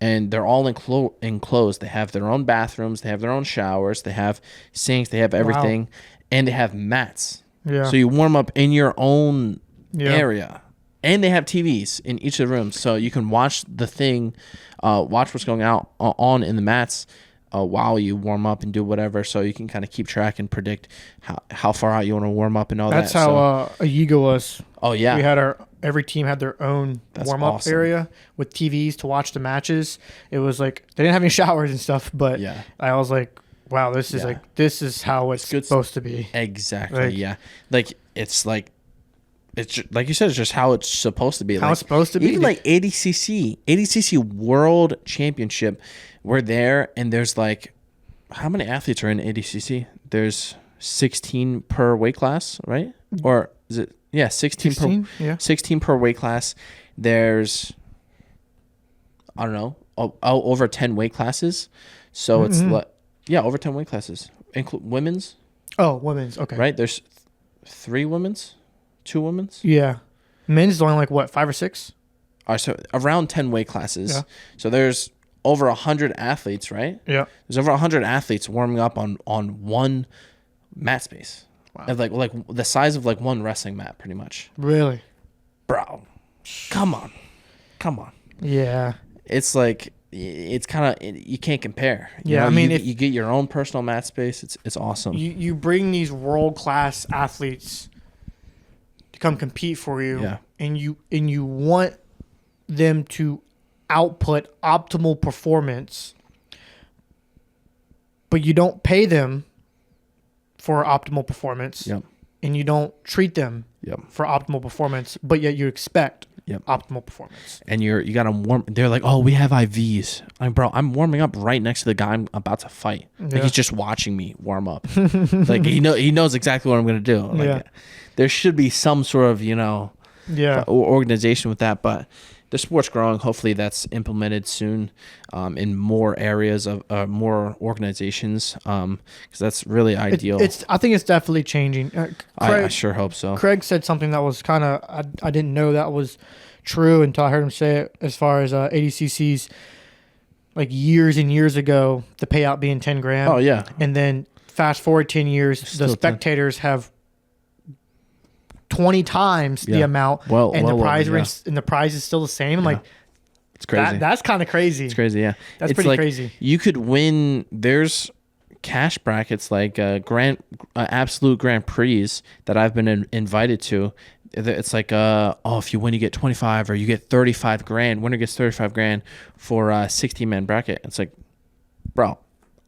and they're all enclosed. They have their own bathrooms. They have their own showers. They have sinks. They have everything, and they have mats. Yeah. So you warm up in your own area. And they have TVs in each of the rooms, so you can watch the thing, watch what's going on in the mats while you warm up and do whatever. So you can kind of keep track and predict how far out you want to warm up and all That's that. That's how a Yiga was. Oh yeah, we had every team had their own warm up area with TVs to watch the matches. It was like they didn't have any showers and stuff, but I was like, wow, this is how it's supposed to be. Exactly. It's just, like you said, it's just how it's supposed to be. How it's supposed to be. Even like ADCC World Championship, we're there, and there's like, how many athletes are in ADCC? There's 16 per weight class, right? Or is it? Yeah, 16 per weight class. There's, I don't know, over 10 weight classes. So it's over 10 weight classes. Women's. Oh, women's. Okay. Right? There's 3 women's. 2 women's? Yeah. Men's is only like what, 5 or 6? All right, so around 10 weight classes. Yeah. So there's over 100 athletes, right? Yeah. There's over 100 athletes warming up on one mat space. Wow. And like the size of like one wrestling mat, pretty much. Really? Bro. Come on. Yeah. It's like it's kind of, you can't compare. You Yeah, know, I mean, you get your own personal mat space. It's awesome. You bring these world-class athletes to come compete for you, Yeah. and you want them to output optimal performance, but you don't pay them for optimal performance, Yep. and you don't treat them Yep. for optimal performance, but yet you expect Yep. optimal performance. And you got to warm. They're like, oh, we have IVs. Bro, I'm warming up right next to the guy I'm about to fight. Like, Yeah. he's just watching me warm up. Like he knows exactly what I'm gonna do. Like, Yeah. there should be some sort of Yeah. organization with that, but the sport's growing. Hopefully that's implemented soon in more areas of more organizations, because that's really ideal. I think it's definitely changing. I sure hope so. Craig said something that was kind of, I didn't know that was true until I heard him say it, as far as ADCC's, like years and years ago, the payout being 10 grand. Oh yeah. And then fast forward 10 years, Still the 10. spectators have 20 times the Yeah. amount, and Well the prize over, yeah. and the prize is still the same. I'm Yeah. like, It's crazy. that's kind of crazy. It's crazy, yeah. That's It's pretty like, crazy. You could win. There's cash brackets like absolute Grand Prix that I've been invited to. It's like if you win you get 25 or you get 35 grand. Winner gets 35 grand for a 60-man bracket. It's like, bro,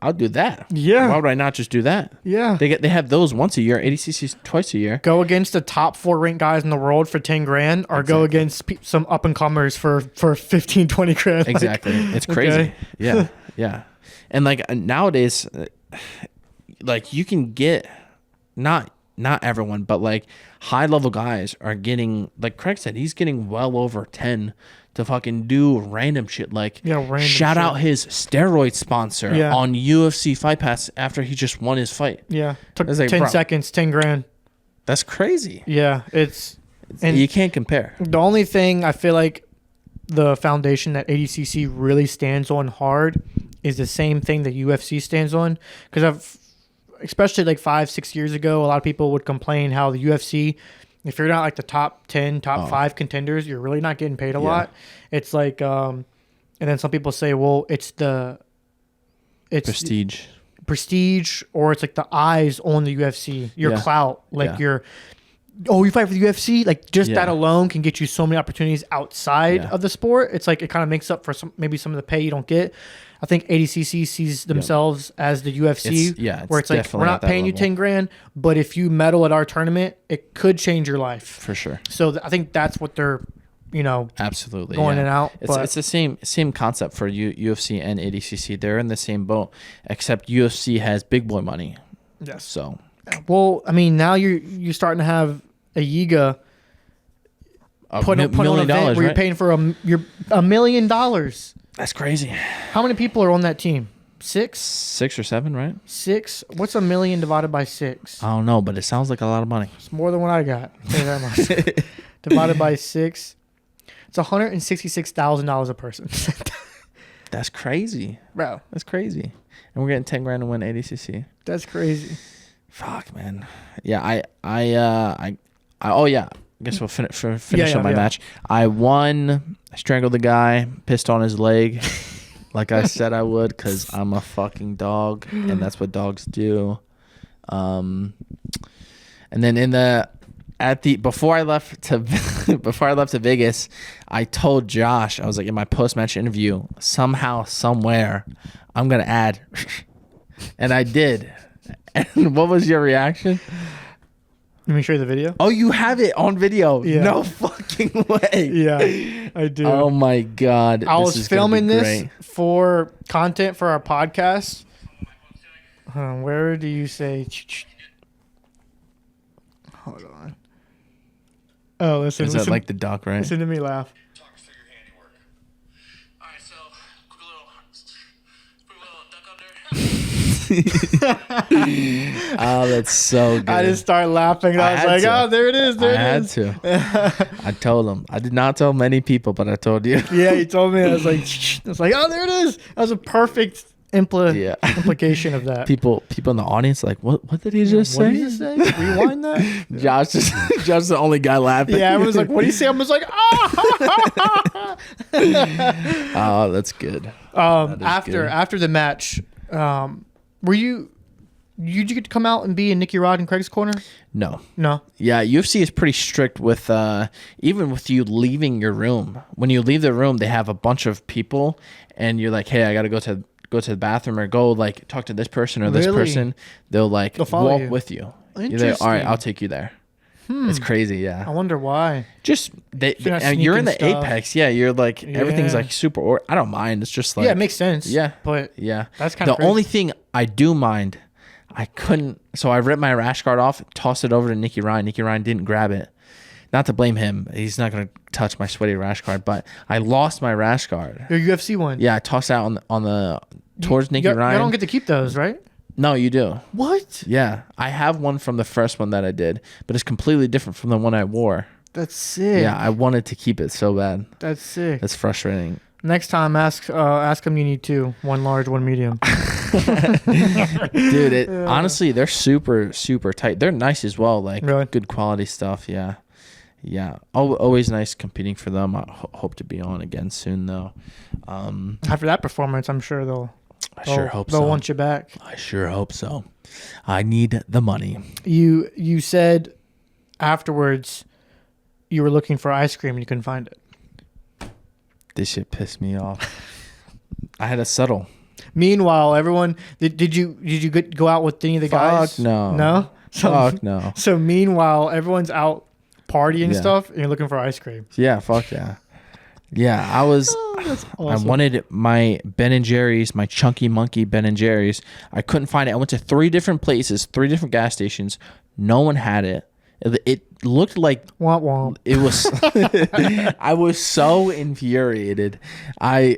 I'll do that. Yeah. Why would I not just do that? Yeah. They have those once a year. ADCC's twice a year. Go against the top 4 ranked guys in the world for 10 grand, or go against some up and comers for 15, 20 grand. Like, Exactly. It's crazy. okay. Yeah. Yeah. And like nowadays, like you can get not everyone, but like high level guys are getting, like Craig said, he's getting well over 10 to fucking do random shit. Like random shout shit. out his steroid sponsor on UFC Fight Pass after he just won his fight. Yeah. Took It's like, 10 bro. seconds, 10 grand. That's crazy. Yeah. And You can't compare. the only thing I feel like the foundation that ADCC really stands on hard is the same thing that UFC stands on. Because especially like 5-6 years ago, a lot of people would complain how the UFC, if you're not like the top 10, top 5 contenders, you're really not getting paid a lot. It's like, and then some people say, well, it's prestige, or it's like the eyes on the UFC, your Yeah. clout, like Yeah. you fight for the UFC, like just Yeah. that alone can get you so many opportunities outside Yeah. of the sport. It's like it kind of makes up for maybe some of the pay you don't get. I think ADCC sees themselves as the UFC, It's where it's like, definitely we're at not that paying you level. 10 grand, but if you medal at our tournament, it could change your life. For sure. So I think that's what they're, Absolutely. going in and out. It's the same concept for UFC and ADCC. They're in the same boat, except UFC has big boy money. yes. So Well, I mean, now you're starting to have a Yiga put on an event where right? you're paying for $1 million. That's crazy. How many people are on that team? 6? 6 or 7, right? 6? What's $1 million divided by 6? I don't know, but it sounds like a lot of money. It's more than what I got. I'll tell you that much. Divided by 6, it's $166,000 a person. That's crazy. Bro, That's crazy. And we're getting 10 grand to win ADCC. that's crazy. Fuck, man. Yeah, oh yeah. I guess we'll finish up my match. I won. I strangled the guy, pissed on his leg, like I said I would, because I'm a fucking dog, and that's what dogs do. And then before I left to Vegas, I told Josh, I was like, in my post match interview, somehow, somewhere, I'm gonna add, and I did. And what was your reaction? Let me show you the video. Oh, you have it on video? Yeah. No fucking way. Yeah, I do. Oh my god. I was is gonna filming be this great. for content for our podcast. Where do you say? Hold on. Oh, listen. Is listen, that like the duck, right? listen to me laugh. Talk us through your handiwork. All right, so quick little duck under. Oh, that's so good. I just started laughing. And I was had like, to. "Oh, there it is! There I had it is!" to. I told him. I did not tell many people, but I told you. Yeah, he told me. I was like, "Oh, there it is!" That was a perfect implication of that. People in the audience like, what did he just What say? did you say? Rewind that. Josh is the only guy laughing. Yeah, everyone's like, "What do you say?" I was like, "Ah!" Oh, that's good. After the match, were you? Did you get to come out and be in Nicky Rod and Craig's corner? No. No. Yeah, UFC is pretty strict with even with you leaving your room. When you leave the room, they have a bunch of people, and you're like, "Hey, I got to go to the bathroom or go like talk to this person or this person." They'll follow walk you. with you. You're like, Interesting. all right, I'll take you there. It's crazy, yeah. I wonder why. Just you're in the sneaking stuff. apex, yeah. You're like everything's Yeah. like super. I don't mind. It's just like Yeah, it makes sense. Yeah, but yeah. that's kind of the only thing I do mind. I couldn't. So I ripped my rash guard off, tossed it over to Nicky Ryan. Nicky Ryan didn't grab it. Not to blame him. He's not gonna touch my sweaty rash guard. But I lost my rash guard. Your UFC one. Yeah, I tossed out on the towards Nicky Ryan. You don't get to keep those, right? No, you do. What? Yeah, I have one from the first one that I did, but it's completely different from the one I wore. That's sick. Yeah, I wanted to keep it so bad. That's sick. That's frustrating. Next time, ask him. You need two. One large, one medium. Dude, honestly, they're super tight. They're nice as well, like Really? good quality stuff. Yeah. Always nice competing for them. I hope to be on again soon though. After that performance, I'm sure they'll hope so. They'll want you back. I sure hope so. I need the money. You said afterwards you were looking for ice cream and you couldn't find it. This shit pissed me off. I had to settle. Meanwhile, everyone did you go out with any of the guys? No. Fuck no. So meanwhile, everyone's out partying Yeah. stuff, and you're looking for ice cream. Yeah, fuck yeah. Yeah, I was. That's I awesome. wanted my Ben and Jerry's, my Chunky Monkey Ben and Jerry's. I couldn't find it. I went to 3 different places, 3 different gas stations. No one had it. It looked like Womp womp. it was. I was so infuriated. I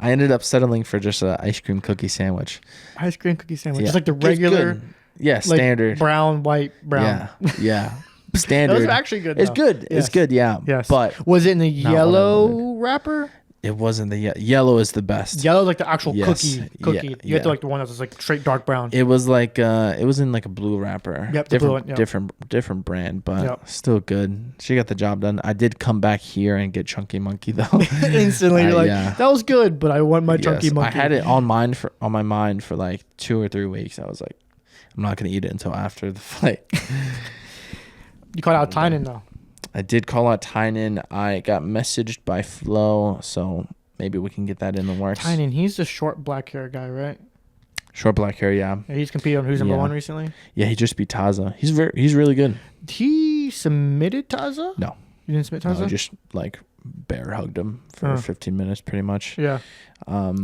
ended up settling for just an ice cream cookie sandwich. Ice cream cookie sandwich. Yeah. Just like the It's regular, good. Yeah, like standard. brown, white, brown. Yeah. Standard. That was actually good. It's though. good. Yes. It's good. Yeah. Yes. But was it in the not what I yellow wrapper? it wasn't the yellow is the best. Yellow, like the actual Yes. cookie. Yeah, You had to yeah. like the one that was like straight dark brown. It was like it was in like a blue wrapper. Yep, the blue different one, yep. different brand, but Yep. still good. She got the job done. I did come back here and get Chunky Monkey though. Instantly, you're like, yeah. that was good, but I want my chunky Yes, monkey. I had it on my mind for like 2 or 3 weeks. I was like, I'm not gonna eat it until after the fight. You caught out Tynan though. I did call out Tynan. I got messaged by Flo, so maybe we can get that in the works. Tynan, he's the short black hair guy, right? Short black hair, yeah. Yeah, he's competed on Who's Number Yeah. One recently. Yeah, he just beat Taza. He's really good. He submitted Taza? No. You didn't submit Taza? No, just like bear hugged him for Oh. 15 minutes pretty much. Yeah.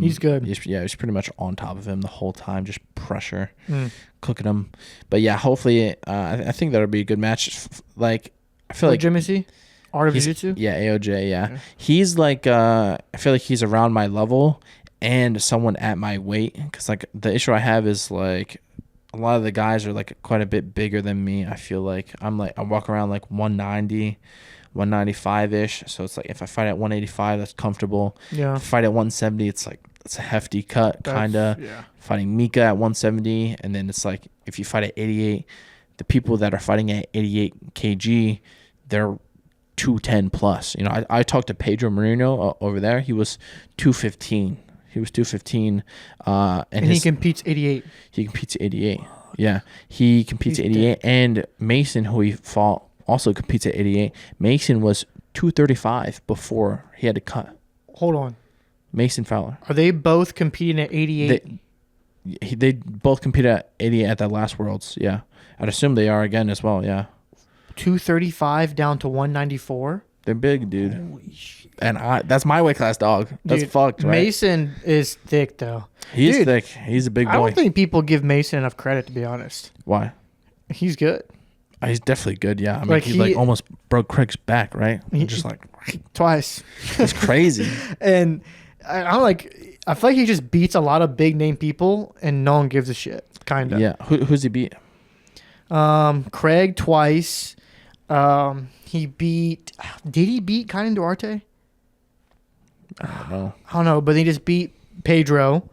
He's good. He's pretty much on top of him the whole time, just pressure, Mm. cooking him. But yeah, hopefully, I think that'll be a good match. Like, I feel like Jimmy C? Art of he's- Jiu-Jitsu? Yeah, AOJ. Yeah, he's like, I feel like he's around my level and someone at my weight. Because like the issue I have is like a lot of the guys are like quite a bit bigger than me. I feel like I walk around like 190. 195-ish, so it's like if I fight at 185, that's comfortable. Yeah. If I fight at 170, it's like it's a hefty cut, kind of. Yeah. Fighting Mika at 170, and then it's like if you fight at 88, the people that are fighting at 88 kg, they're 210 plus. You know, I talked to Pedro Marino over there. He was 215. He was 215, and he competes 88. He competes at 88. Yeah, he competes at 88, and Mason, who he fought, also competes at 88. Mason was 235 before he had to cut. Hold on. Mason Fowler. Are they both competing at 88? They both competed at 88 at that last Worlds. Yeah, I'd assume they are again as well. Yeah, 235 down to 194? they're big, dude. Holy shit. And that's my weight class, dog. That's Dude, fucked, right? Mason is thick, though. He's Dude, thick. He's a big boy. I don't think people give Mason enough credit, to be honest. Why? He's good. He's definitely good. Yeah, I mean, Like, he he- like almost broke Craig's back, right? He- Just like Twice. it's crazy. And I'm like, I feel like he just beats a lot of big name people, and no one gives a shit. Kind of. Yeah. Who's he beat? Craig twice. He beat. Did he beat Kaynan Duarte? I don't know. I don't know, but he just beat Pedro,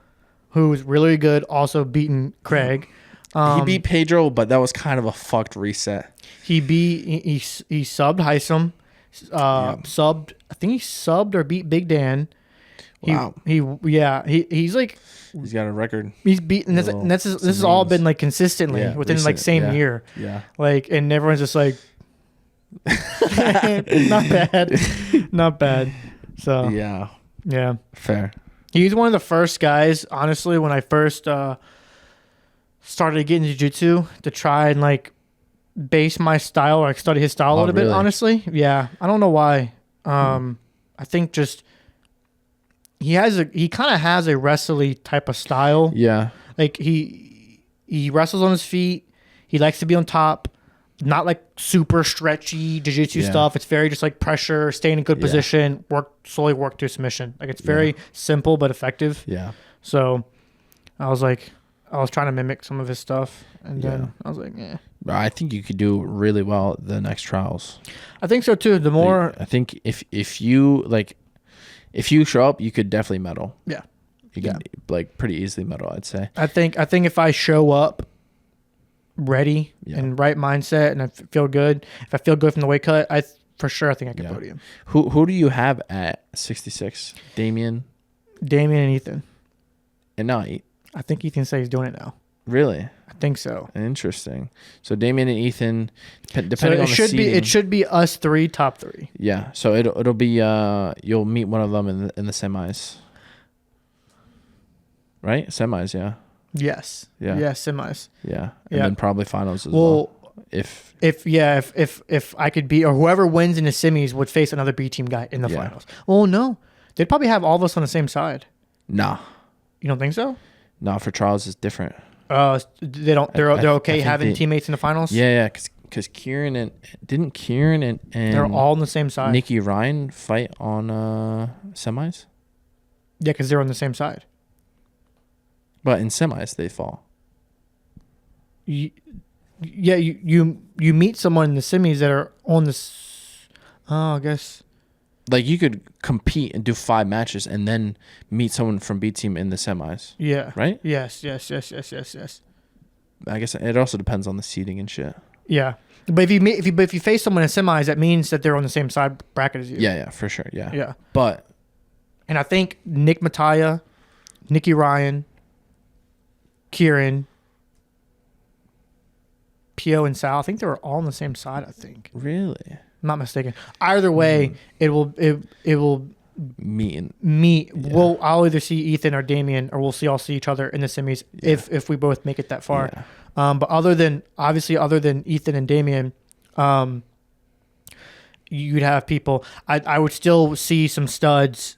who's really good. Also beating Craig. He beat Pedro, but that was kind of a fucked reset. He subbed Heisem. Subbed. I think he subbed or beat Big Dan. Wow. He's like He's got a record. he's beaten. This has all been like consistently within like same year. Yeah. Like, and everyone's just like, not bad. So Yeah. Fair. He's one of the first guys, honestly, when I first started getting jiu-jitsu to try and like base my style or like study his style a little bit, honestly. Yeah. I don't know why. I think just he kind of has a wrestly type of style. Yeah. Like he wrestles on his feet. He likes to be on top. Not like super stretchy jiu-jitsu stuff. It's very just like pressure, stay in a good position, slowly work to a submission. Like it's very simple but effective. Yeah. So I was trying to mimic some of his stuff, and then I was like, yeah. I think you could do really well at the next trials. I think so too. The more I think if you show up, you could definitely medal. Yeah. You can like pretty easily medal, I'd say. I think if I show up ready and right mindset and I feel good, if I feel good from the weight cut, for sure I think I can podium. Who do you have at 66? Damien and Ethan. And now I think Ethan said he's doing it now. Really? I think so. Interesting. So Damien and Ethan, depending so on the seeding, it should be us three, top three. Yeah. So it'll be you'll meet one of them in the semis. Right? Semis, yeah. Yes. Yeah. Yeah, semis. Yeah. And then probably finals as well. Well, if I could beat, or whoever wins in the semis would face another B team guy in the finals. Well, no. They'd probably have all of us on the same side. Nah. You don't think so? No, for trials it's different. They don't. They're okay having teammates in the finals. Yeah, because Kieran and they're all on the same side. Nikki Ryan fight on semis. Yeah, because they're on the same side. But in semis they fall. You meet someone in the semis that are on this. Oh, I guess. Like you could compete and do 5 matches and then meet someone from B team in the semis. Yeah. Right? Yes. I guess it also depends on the seeding and shit. Yeah. But if you face someone in semis, that means that they're on the same side bracket as you. Yeah, for sure. Yeah. Yeah. But and I think Nick Mattia, Nikki Ryan, Kieran, Pio and Sal, I think they were all on the same side, I think. Really? I'm not mistaken. Either way, it will meet. Yeah. I'll either see Ethan or Damien, or we'll all see each other in the semis if we both make it that far. Yeah. But other than Ethan and Damien, you'd have people. I would still see some studs,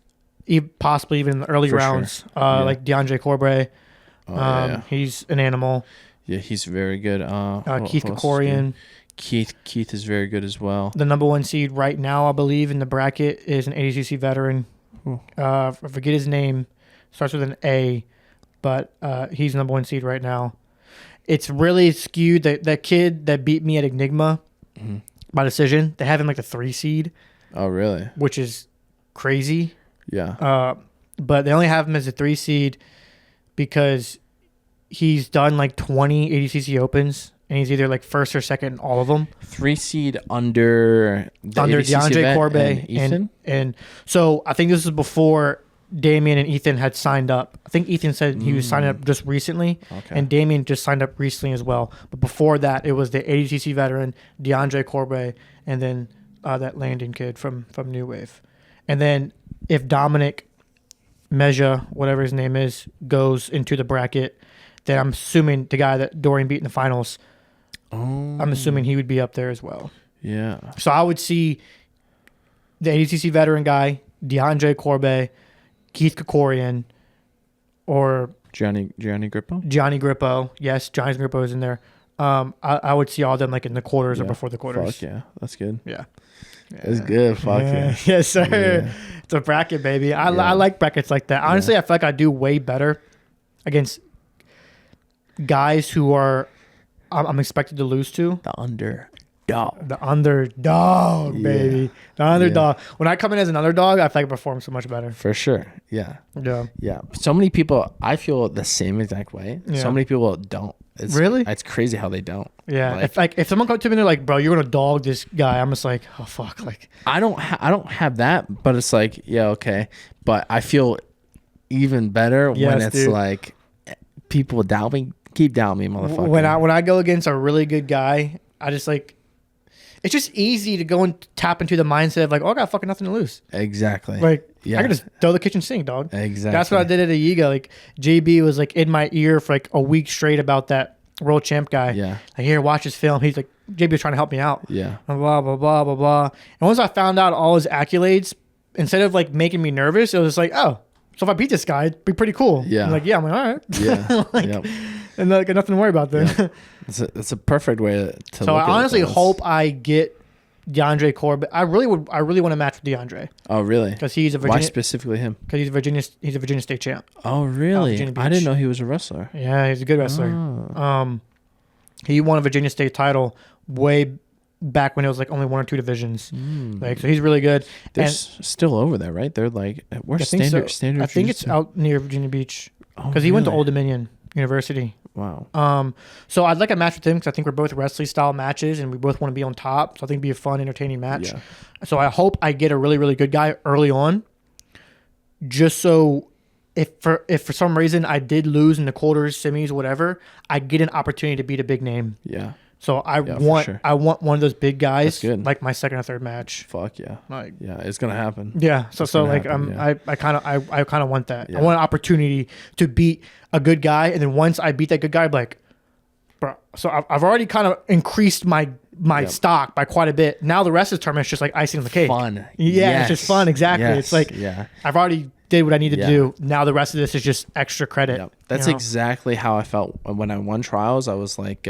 possibly even in the early rounds, like DeAndre Corbray. He's an animal. Yeah, he's very good. Keith Kokorian. Keith is very good as well. The number 1 seed right now, I believe, in the bracket is an ADCC veteran. I forget his name. Starts with an A, but he's number 1 seed right now. It's really skewed. That kid that beat me at Enigma by decision, they have him like the 3 seed. Oh, really? Which is crazy. Yeah. But they only have him as a 3 seed because he's done like 20 ADCC Opens. And he's either like first or second in all of them. 3 seed under DeAndre Corbett and Ethan. And so I think this is before Damien and Ethan had signed up. I think Ethan said he was signing up just recently, and Damien just signed up recently as well. But before that, it was the ADCC veteran DeAndre Corbett, and then that Landon kid from New Wave. And then if Dominic Meja, whatever his name is, goes into the bracket, then I'm assuming the guy that Dorian beat in the finals. I'm assuming he would be up there as well. Yeah. So I would see the ADCC veteran guy, DeAndre Corbett, Keith Kokorian, or Gianni Grippo. Johnny Grippo. Yes, Johnny Grippo is in there. I would see all of them like in the quarters or before the quarters. Fuck yeah, that's good. Yeah. That's good. Fuck yeah. Yes, sir. Yeah. It's a bracket, baby. I like brackets like that. Honestly, I feel like I do way better against guys who I'm expected to lose to. The underdog. The underdog, baby. The underdog. Yeah. When I come in as an underdog, I feel like I perform so much better. For sure. Yeah. Yeah. Yeah. So many people, I feel the same exact way. Yeah. So many people don't. Really? It's crazy how they don't. Yeah. If someone comes to me and they're like, bro, you're going to dog this guy, I'm just like, oh, fuck. Like, I don't have that, but it's like, yeah, okay. But I feel even better when Yes, it's dude. like people doubt me. Keep doubting me, motherfucker. When I go against a really good guy, I just like. It's just easy to go and tap into the mindset of like, oh, I got fucking nothing to lose. Exactly. Like, Yeah. I can just throw the kitchen sink, dog. Exactly. That's what I did at a Yiga. Like, JB was like in my ear for like a week straight about that world champ guy. Yeah. Like, here, watch his film. He's like, JB was trying to help me out. Yeah. Blah, blah, blah, blah, blah. And once I found out all his accolades, instead of like making me nervous, it was like, oh, so if I beat this guy, it'd be pretty cool. Yeah. I'm like, yeah, I'm like, all right. Yeah. Like, Yep. and I got nothing to worry about then. Yeah. It's a perfect way to So look I at it, honestly though. hope I get DeAndre Corbett. I really want to match with DeAndre Oh, really? because he's a Why Virginia. specifically him? Because he's a Virginia State champ. Oh, really? Virginia I Beach. didn't know he was a wrestler. Yeah, he's a good wrestler. Oh. He won a Virginia State title way back when it was like only one or two divisions. Like, so he's really good. They're And still over there, right? They're like, where's I think standard? so. Standard. I think it's Jiu-Jitsu? out near Virginia Beach Oh, because he went to really? Old Dominion University. Wow. So I'd like a match with him because I think we're both wrestling style matches and we both want to be on top. So I think it'd be a fun, entertaining match. Yeah. So I hope I get a really, really good guy early on, just so if for some reason I did lose in the quarters, semis, whatever, I get an opportunity to beat a big name. Yeah. So I for want sure. I want one of those big guys, That's good. like my second or third match. Fuck yeah. Like, Yeah, it's gonna happen. yeah. So gonna like happen, yeah. I kind of want that. Yeah. I want an opportunity to beat a good guy, and then once I beat that good guy, I'm like, bro. So I've already kind of increased my Yep. stock by quite a bit. Now the rest of the tournament is just like icing on the cake. Fun. Yeah, it's just fun. Exactly. Yes. It's like Yeah. I've already did what I needed Yeah. to do. Now the rest of this is just extra credit. Yep. That's you know? exactly how I felt when I won trials. I was like,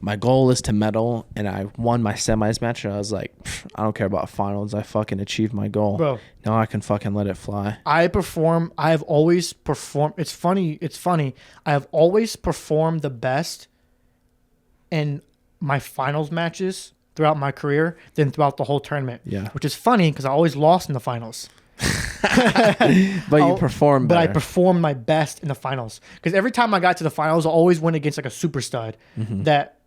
my goal is to medal, and I won my semis match. And I was like, I don't care about finals. I fucking achieved my goal. Bro. Now I can fucking let it fly. I have always performed. It's funny. I have always performed the best in my finals matches throughout my career than throughout the whole tournament. Yeah. Which is funny because I always lost in the finals. But you perform But better. I performed my best in the finals. Because every time I got to the finals, I always went against like a super stud Mm-hmm. that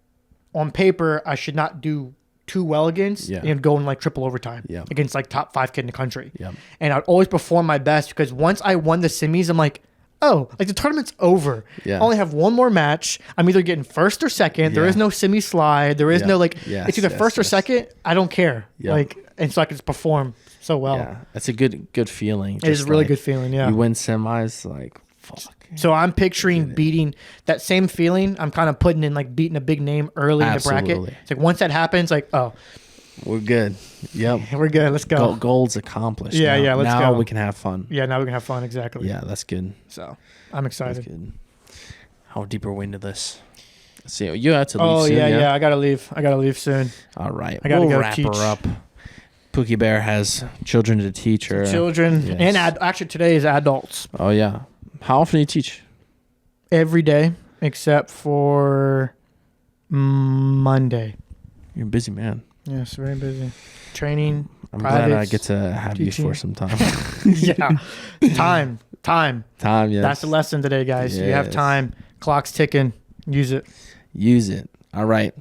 on paper I should not do too well against Yeah. and go in like triple overtime Yeah. against like top 5 kid in the country. Yeah. And I'd always perform my best because once I won the semis, I'm like, oh, like the tournament's over. Yeah. I only have one more match. I'm either getting first or second. There Yeah. is no semi slide. There is Yeah. no like, Yes, it's either yes, first or yes. second. I don't care. Yeah. Like, and so I can just perform so well. Yeah, that's a good feeling. It is Just a really like, good feeling. Yeah. You win semis, like fuck. So I'm picturing beating that same feeling. I'm kind of putting in like beating a big name early in the Absolutely. bracket. It's like once that happens, like, oh, We're good. Yep. we're good. Let's go. Goals accomplished. Yeah, now. yeah, let's now go. we can have fun. Yeah, now we can have fun. Exactly. Yeah, that's good. So I'm That's excited. good. How deep are we into this? Let's see. You have to leave Oh soon, yeah. I gotta leave soon. All right. I gotta we'll go wrap teach. her up. Pookie Bear has children to teach her. Children Yes. and actually today is adults Oh yeah. How often do you teach? every day except for Monday. You're a busy man. Yes, very busy. Training. I'm glad I privates, get to have you teaching. for some time. Yeah. Time. Time, yes. That's the lesson today, guys. You have Yes. time. Clock's ticking. Use it. Use it. All right.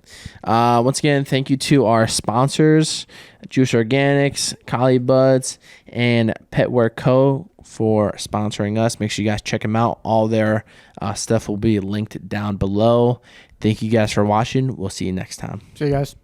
Once again, thank you to our sponsors, Juce Organics, Caulibuds, and Petwear Co. for sponsoring us. Make sure you guys check them out. All their stuff will be linked down below. Thank you guys for watching. We'll see you next time. See you guys.